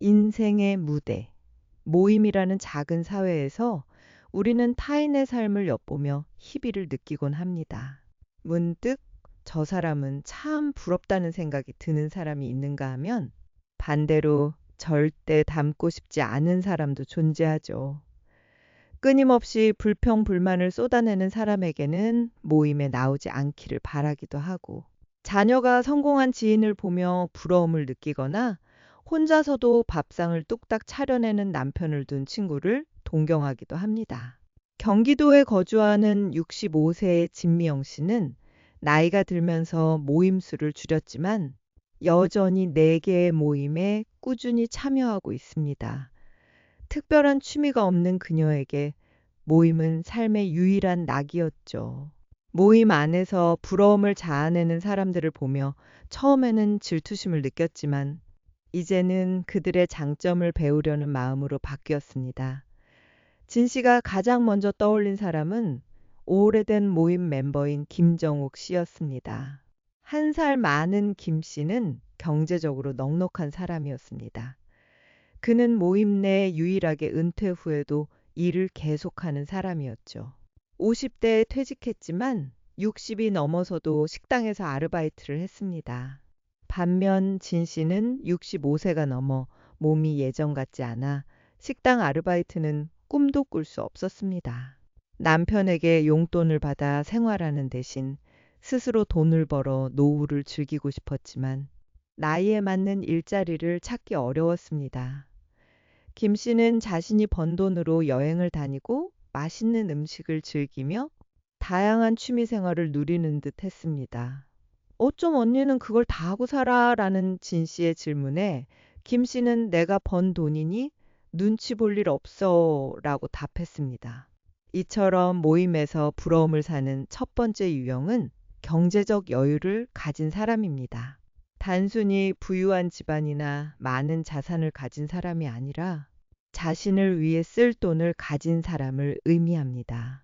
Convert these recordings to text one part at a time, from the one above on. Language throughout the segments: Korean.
인생의 무대, 모임이라는 작은 사회에서 우리는 타인의 삶을 엿보며 희비를 느끼곤 합니다. 문득 저 사람은 참 부럽다는 생각이 드는 사람이 있는가 하면 반대로 절대 닮고 싶지 않은 사람도 존재하죠. 끊임없이 불평불만을 쏟아내는 사람에게는 모임에 나오지 않기를 바라기도 하고, 자녀가 성공한 지인을 보며 부러움을 느끼거나 혼자서도 밥상을 뚝딱 차려내는 남편을 둔 친구를 동경하기도 합니다. 경기도에 거주하는 65세의 진미영 씨는 나이가 들면서 모임 수를 줄였지만 여전히 4개의 모임에 꾸준히 참여하고 있습니다. 특별한 취미가 없는 그녀에게 모임은 삶의 유일한 낙이었죠. 모임 안에서 부러움을 자아내는 사람들을 보며 처음에는 질투심을 느꼈지만 이제는 그들의 장점을 배우려는 마음으로 바뀌었습니다. 진 씨가 가장 먼저 떠올린 사람은 오래된 모임 멤버인 김정욱 씨였습니다. 1살 많은 김 씨는 경제적으로 넉넉한 사람이었습니다. 그는 모임 내 유일하게 은퇴 후에도 일을 계속하는 사람이었죠. 50대에 퇴직했지만 60이 넘어서도 식당에서 아르바이트를 했습니다. 반면 진 씨는 65세가 넘어 몸이 예전 같지 않아 식당 아르바이트는 꿈도 꿀 수 없었습니다. 남편에게 용돈을 받아 생활하는 대신 스스로 돈을 벌어 노후를 즐기고 싶었지만 나이에 맞는 일자리를 찾기 어려웠습니다. 김 씨는 자신이 번 돈으로 여행을 다니고 맛있는 음식을 즐기며 다양한 취미 생활을 누리는 듯 했습니다. 어쩜 언니는 그걸 다 하고 살아? 라는 진 씨의 질문에 김 씨는 내가 번 돈이니 눈치 볼 일 없어 라고 답했습니다. 이처럼 모임에서 부러움을 사는 첫 번째 유형은 경제적 여유를 가진 사람입니다. 단순히 부유한 집안이나 많은 자산을 가진 사람이 아니라 자신을 위해 쓸 돈을 가진 사람을 의미합니다.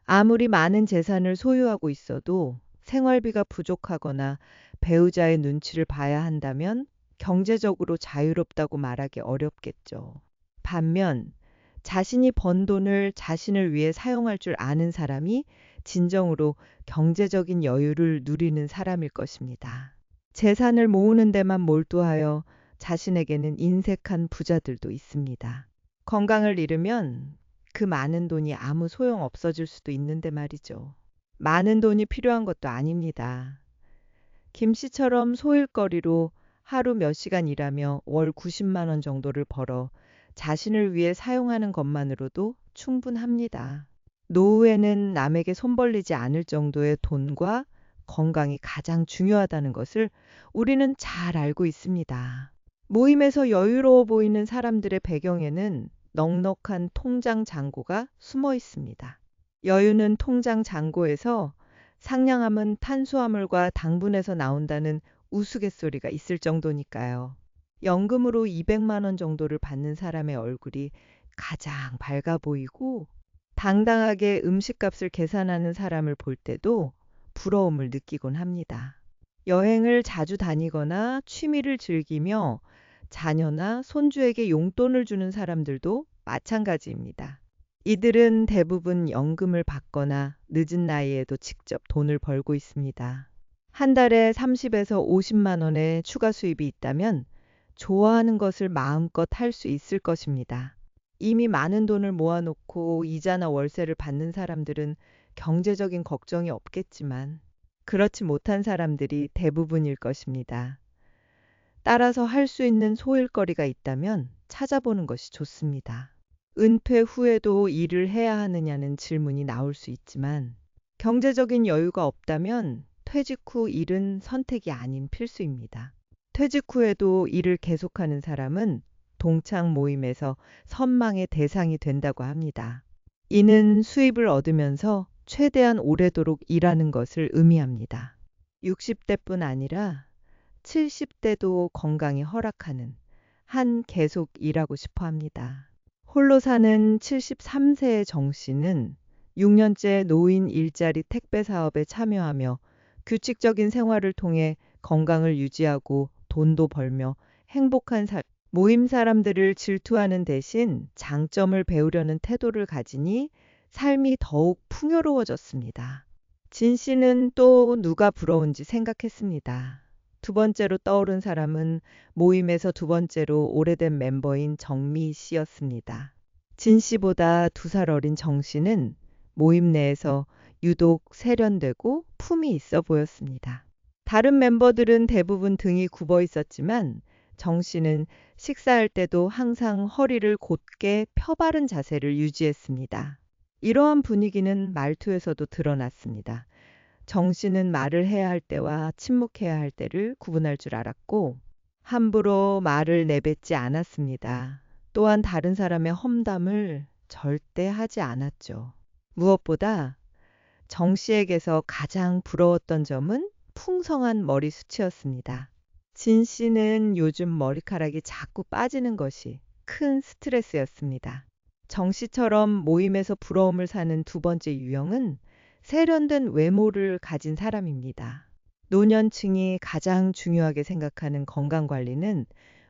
아무리 많은 재산을 소유하고 있어도 생활비가 부족하거나 배우자의 눈치를 봐야 한다면 경제적으로 자유롭다고 말하기 어렵겠죠. 반면 자신이 번 돈을 자신을 위해 사용할 줄 아는 사람이 진정으로 경제적인 여유를 누리는 사람일 것입니다. 재산을 모으는 데만 몰두하여 자신에게는 인색한 부자들도 있습니다. 건강을 잃으면 그 많은 돈이 아무 소용 없어질 수도 있는데 말이죠. 많은 돈이 필요한 것도 아닙니다. 김 씨처럼 소일거리로 하루 몇 시간 일하며 월 90만 원 정도를 벌어 자신을 위해 사용하는 것만으로도 충분합니다. 노후에는 남에게 손 벌리지 않을 정도의 돈과 건강이 가장 중요하다는 것을 우리는 잘 알고 있습니다. 모임에서 여유로워 보이는 사람들의 배경에는 넉넉한 통장 잔고가 숨어 있습니다. 여유는 통장 잔고에서, 상냥함은 탄수화물과 당분에서 나온다는 우스갯소리가 있을 정도니까요. 연금으로 200만 원 정도를 받는 사람의 얼굴이 가장 밝아 보이고 당당하게 음식값을 계산하는 사람을 볼 때도 부러움을 느끼곤 합니다. 여행을 자주 다니거나 취미를 즐기며 자녀나 손주에게 용돈을 주는 사람들도 마찬가지입니다. 이들은 대부분 연금을 받거나 늦은 나이에도 직접 돈을 벌고 있습니다. 한 달에 30에서 50만 원의 추가 수입이 있다면 좋아하는 것을 마음껏 할 수 있을 것입니다. 이미 많은 돈을 모아놓고 이자나 월세를 받는 사람들은 경제적인 걱정이 없겠지만 그렇지 못한 사람들이 대부분일 것입니다. 따라서 할 수 있는 소일거리가 있다면 찾아보는 것이 좋습니다. 은퇴 후에도 일을 해야 하느냐는 질문이 나올 수 있지만 경제적인 여유가 없다면 퇴직 후 일은 선택이 아닌 필수입니다. 퇴직 후에도 일을 계속하는 사람은 동창 모임에서 선망의 대상이 된다고 합니다. 이는 수입을 얻으면서 최대한 오래도록 일하는 것을 의미합니다. 60대뿐 아니라 70대도 건강이 허락하는 한 계속 일하고 싶어 합니다. 홀로 사는 73세의 정 씨는 6년째 노인 일자리 택배 사업에 참여하며 규칙적인 생활을 통해 건강을 유지하고 돈도 벌며 행복한 삶을 모임 사람들을 질투하는 대신 장점을 배우려는 태도를 가지니 삶이 더욱 풍요로워졌습니다. 진 씨는 또 누가 부러운지 생각했습니다. 두 번째로 떠오른 사람은 모임에서 두 번째로 오래된 멤버인 정미 씨였습니다. 진 씨보다 2살 어린 정 씨는 모임 내에서 유독 세련되고 품이 있어 보였습니다. 다른 멤버들은 대부분 등이 굽어 있었지만 정 씨는 식사할 때도 항상 허리를 곧게 펴바른 자세를 유지했습니다. 이러한 분위기는 말투에서도 드러났습니다. 정 씨는 말을 해야 할 때와 침묵해야 할 때를 구분할 줄 알았고 함부로 말을 내뱉지 않았습니다. 또한 다른 사람의 험담을 절대 하지 않았죠. 무엇보다 정 씨에게서 가장 부러웠던 점은 풍성한 머리숱이었습니다. 진 씨는 요즘 머리카락이 자꾸 빠지는 것이 큰 스트레스였습니다. 정 씨처럼 모임에서 부러움을 사는 두 번째 유형은 세련된 외모를 가진 사람입니다. 노년층이 가장 중요하게 생각하는 건강 관리는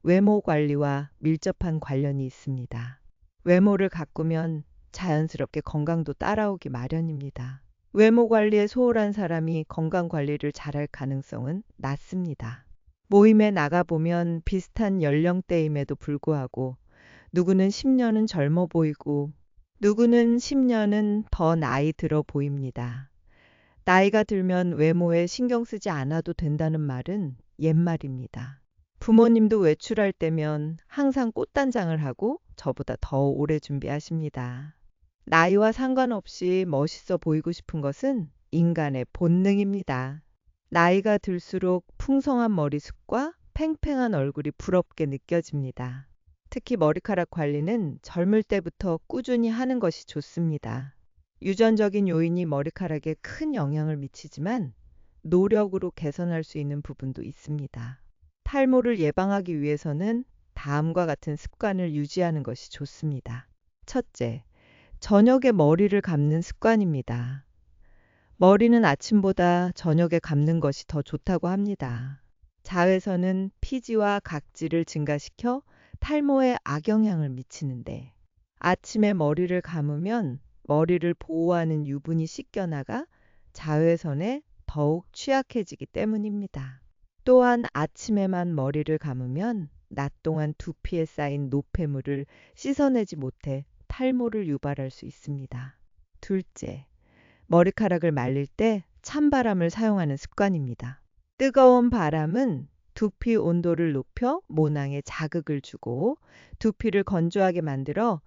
외모 관리와 밀접한 관련이 있습니다. 외모를 가꾸면 자연스럽게 건강도 따라오기 마련입니다. 외모 관리에 소홀한 사람이 건강 관리를 잘할 가능성은 낮습니다. 모임에 나가보면 비슷한 연령대임에도 불구하고 누구는 10년은 젊어 보이고 누구는 10년은 더 나이 들어 보입니다. 나이가 들면 외모에 신경 쓰지 않아도 된다는 말은 옛말입니다. 부모님도 외출할 때면 항상 꽃단장을 하고 저보다 더 오래 준비하십니다. 나이와 상관없이 멋있어 보이고 싶은 것은 인간의 본능입니다. 나이가 들수록 풍성한 머리숱과 팽팽한 얼굴이 부럽게 느껴집니다. 특히 머리카락 관리는 젊을 때부터 꾸준히 하는 것이 좋습니다. 유전적인 요인이 머리카락에 큰 영향을 미치지만 노력으로 개선할 수 있는 부분도 있습니다. 탈모를 예방하기 위해서는 다음과 같은 습관을 유지하는 것이 좋습니다. 첫째, 저녁에 머리를 감는 습관입니다. 머리는 아침보다 저녁에 감는 것이 더 좋다고 합니다. 자외선은 피지와 각질을 증가시켜 탈모에 악영향을 미치는데 아침에 머리를 감으면 머리를 보호하는 유분이 씻겨나가 자외선에 더욱 취약해지기 때문입니다. 또한 아침에만 머리를 감으면 낮 동안 두피에 쌓인 노폐물을 씻어내지 못해 탈모를 유발할 수 있습니다. 둘째, 머리카락을 말릴 때 찬바람을 사용하는 습관입니다. 뜨거운 바람은 두피 온도를 높여 모낭에 자극을 주고 두피를 건조하게 만들어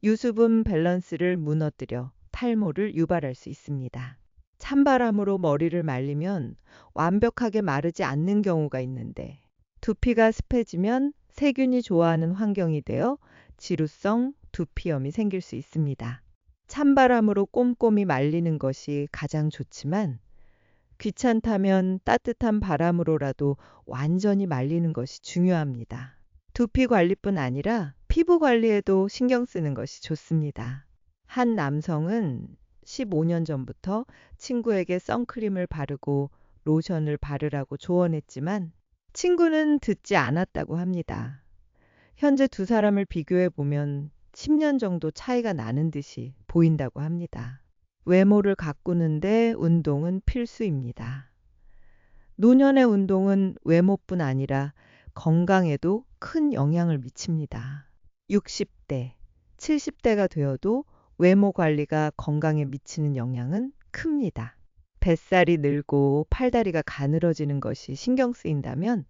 유수분 밸런스를 무너뜨려 탈모를 유발할 수 있습니다. 찬바람으로 머리를 말리면 완벽하게 마르지 않는 경우가 있는데 두피가 습해지면 세균이 좋아하는 환경이 되어 지루성 두피염이 생길 수 있습니다. 찬바람으로 꼼꼼히 말리는 것이 가장 좋지만 귀찮다면 따뜻한 바람으로라도 완전히 말리는 것이 중요합니다. 두피 관리뿐 아니라 피부 관리에도 신경 쓰는 것이 좋습니다. 한 남성은 15년 전부터 친구에게 선크림을 바르고 로션을 바르라고 조언했지만 친구는 듣지 않았다고 합니다. 현재 두 사람을 비교해 보면 10년 정도 차이가 나는 듯이 보인다고 합니다. 외모를 가꾸는데 운동은 필수입니다. 노년의 운동은 외모뿐 아니라 건강에도 큰 영향을 미칩니다. 60대, 70대가 되어도 외모 관리가 건강에 미치는 영향은 큽니다. 뱃살이 늘고 팔다리가 가늘어지는 것이 신경 쓰인다면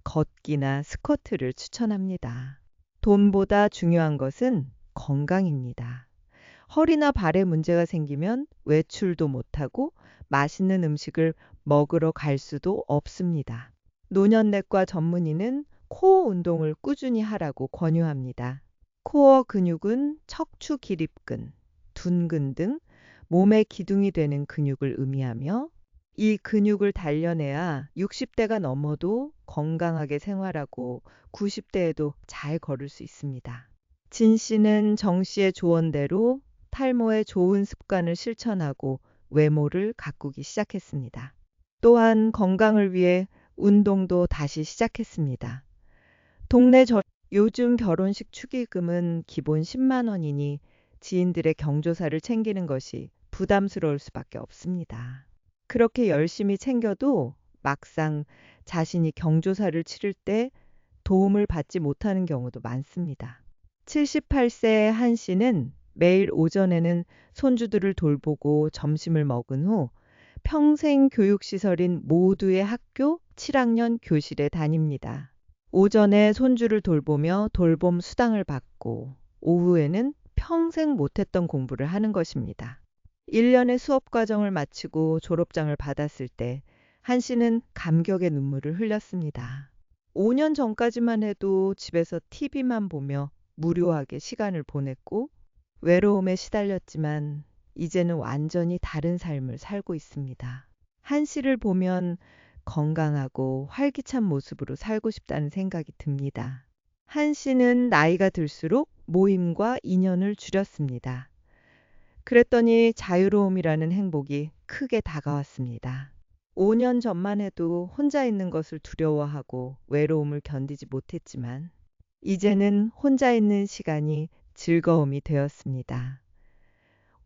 걷기나 스쿼트를 추천합니다. 돈보다 중요한 것은 건강입니다. 허리나 발에 문제가 생기면 외출도 못하고 맛있는 음식을 먹으러 갈 수도 없습니다. 노년내과 전문의는 코어 운동을 꾸준히 하라고 권유합니다. 코어 근육은 척추 기립근, 둔근 등 몸의 기둥이 되는 근육을 의미하며 이 근육을 단련해야 60대가 넘어도 건강하게 생활하고 90대에도 잘 걸을 수 있습니다. 진 씨는 정 씨의 조언대로 탈모에 좋은 습관을 실천하고 외모를 가꾸기 시작했습니다. 또한 건강을 위해 운동도 다시 시작했습니다. 동네 요즘 결혼식 축의금은 기본 10만 원이니 지인들의 경조사를 챙기는 것이 부담스러울 수밖에 없습니다. 그렇게 열심히 챙겨도 막상 자신이 경조사를 치를 때 도움을 받지 못하는 경우도 많습니다. 78세 한 씨는 매일 오전에는 손주들을 돌보고 점심을 먹은 후 평생 교육시설인 모두의 학교 7학년 교실에 다닙니다. 오전에 손주를 돌보며 돌봄 수당을 받고 오후에는 평생 못했던 공부를 하는 것입니다. 1년의 수업 과정을 마치고 졸업장을 받았을 때 한 씨는 감격의 눈물을 흘렸습니다. 5년 전까지만 해도 집에서 TV만 보며 무료하게 시간을 보냈고 외로움에 시달렸지만 이제는 완전히 다른 삶을 살고 있습니다. 한 씨를 보면 건강하고 활기찬 모습으로 살고 싶다는 생각이 듭니다. 한 씨는 나이가 들수록 모임과 인연을 줄였습니다. 그랬더니 자유로움이라는 행복이 크게 다가왔습니다. 5년 전만 해도 혼자 있는 것을 두려워하고 외로움을 견디지 못했지만 이제는 혼자 있는 시간이 즐거움이 되었습니다.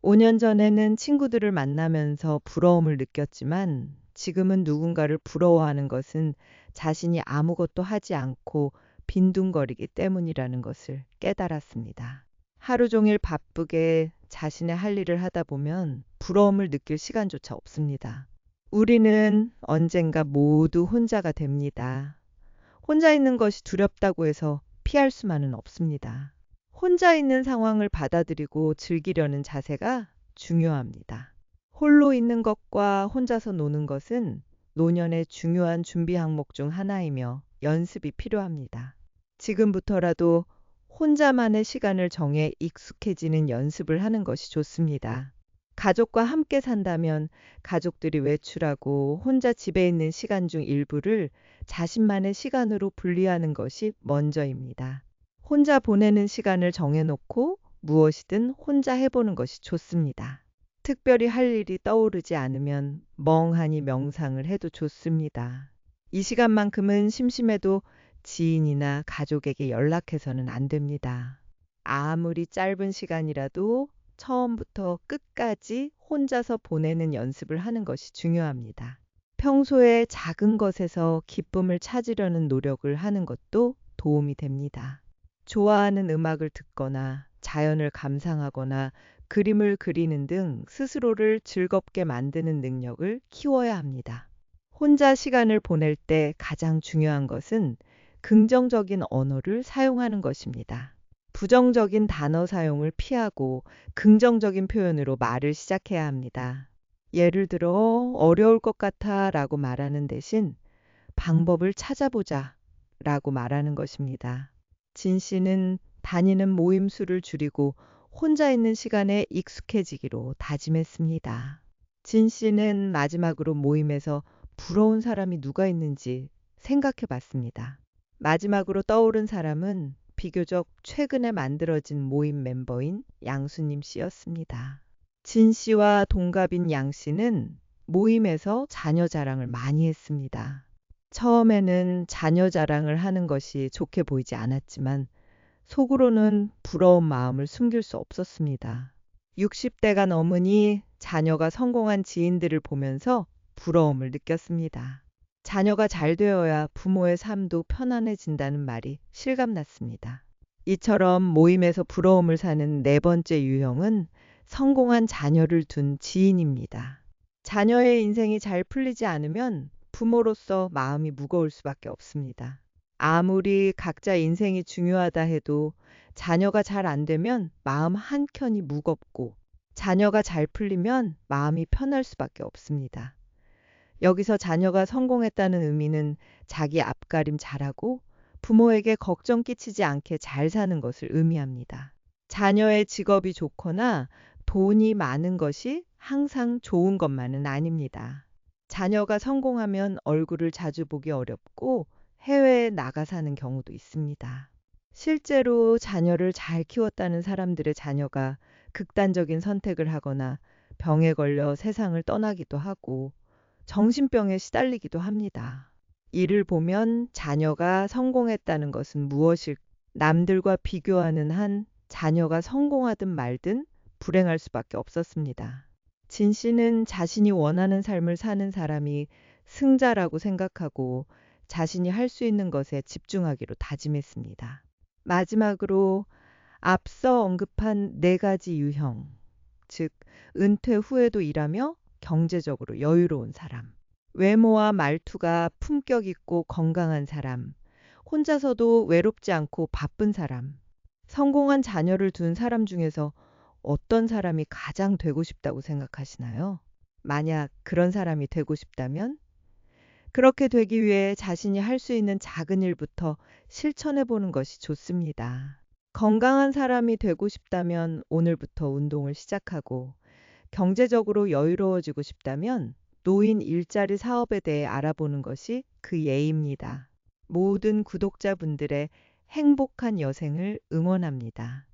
5년 전에는 친구들을 만나면서 부러움을 느꼈지만 지금은 누군가를 부러워하는 것은 자신이 아무것도 하지 않고 빈둥거리기 때문이라는 것을 깨달았습니다. 하루 종일 바쁘게 자신의 할 일을 하다 보면 부러움을 느낄 시간조차 없습니다. 우리는 언젠가 모두 혼자가 됩니다. 혼자 있는 것이 두렵다고 해서 피할 수만은 없습니다. 혼자 있는 상황을 받아들이고 즐기려는 자세가 중요합니다. 홀로 있는 것과 혼자서 노는 것은 노년의 중요한 준비 항목 중 하나이며 연습이 필요합니다. 지금부터라도 혼자만의 시간을 정해 익숙해지는 연습을 하는 것이 좋습니다. 가족과 함께 산다면 가족들이 외출하고 혼자 집에 있는 시간 중 일부를 자신만의 시간으로 분리하는 것이 먼저입니다. 혼자 보내는 시간을 정해놓고 무엇이든 혼자 해보는 것이 좋습니다. 특별히 할 일이 떠오르지 않으면 멍하니 명상을 해도 좋습니다. 이 시간만큼은 심심해도 지인이나 가족에게 연락해서는 안 됩니다. 아무리 짧은 시간이라도 처음부터 끝까지 혼자서 보내는 연습을 하는 것이 중요합니다. 평소에 작은 것에서 기쁨을 찾으려는 노력을 하는 것도 도움이 됩니다. 좋아하는 음악을 듣거나 자연을 감상하거나 그림을 그리는 등 스스로를 즐겁게 만드는 능력을 키워야 합니다. 혼자 시간을 보낼 때 가장 중요한 것은 긍정적인 언어를 사용하는 것입니다. 부정적인 단어 사용을 피하고 긍정적인 표현으로 말을 시작해야 합니다. 예를 들어 어려울 것 같아 라고 말하는 대신 방법을 찾아보자 라고 말하는 것입니다. 진 씨는 다니는 모임 수를 줄이고 혼자 있는 시간에 익숙해지기로 다짐했습니다. 진 씨는 마지막으로 모임에서 부러운 사람이 누가 있는지 생각해 봤습니다. 마지막으로 떠오른 사람은 비교적 최근에 만들어진 모임 멤버인 양수님 씨였습니다. 진 씨와 동갑인 양 씨는 모임에서 자녀 자랑을 많이 했습니다. 처음에는 자녀 자랑을 하는 것이 좋게 보이지 않았지만 속으로는 부러운 마음을 숨길 수 없었습니다. 60대가 넘으니 자녀가 성공한 지인들을 보면서 부러움을 느꼈습니다. 자녀가 잘 되어야 부모의 삶도 편안해진다는 말이 실감났습니다. 이처럼 모임에서 부러움을 사는 네 번째 유형은 성공한 자녀를 둔 지인입니다. 자녀의 인생이 잘 풀리지 않으면 부모로서 마음이 무거울 수밖에 없습니다. 아무리 각자 인생이 중요하다 해도 자녀가 잘 안 되면 마음 한켠이 무겁고 자녀가 잘 풀리면 마음이 편할 수밖에 없습니다. 여기서 자녀가 성공했다는 의미는 자기 앞가림 잘하고 부모에게 걱정 끼치지 않게 잘 사는 것을 의미합니다. 자녀의 직업이 좋거나 돈이 많은 것이 항상 좋은 것만은 아닙니다. 자녀가 성공하면 얼굴을 자주 보기 어렵고 해외에 나가 사는 경우도 있습니다. 실제로 자녀를 잘 키웠다는 사람들의 자녀가 극단적인 선택을 하거나 병에 걸려 세상을 떠나기도 하고 정신병에 시달리기도 합니다. 이를 보면 자녀가 성공했다는 것은 무엇일까 남들과 비교하는 한 자녀가 성공하든 말든 불행할 수밖에 없었습니다. 진 씨는 자신이 원하는 삶을 사는 사람이 승자라고 생각하고 자신이 할 수 있는 것에 집중하기로 다짐했습니다. 마지막으로 앞서 언급한 네 가지 유형, 즉 은퇴 후에도 일하며 경제적으로 여유로운 사람, 외모와 말투가 품격 있고 건강한 사람, 혼자서도 외롭지 않고 바쁜 사람, 성공한 자녀를 둔 사람 중에서 어떤 사람이 가장 되고 싶다고 생각하시나요? 만약 그런 사람이 되고 싶다면 그렇게 되기 위해 자신이 할 수 있는 작은 일부터 실천해 보는 것이 좋습니다. 건강한 사람이 되고 싶다면 오늘부터 운동을 시작하고 경제적으로 여유로워지고 싶다면 노인 일자리 사업에 대해 알아보는 것이 그 예입니다. 모든 구독자분들의 행복한 여생을 응원합니다.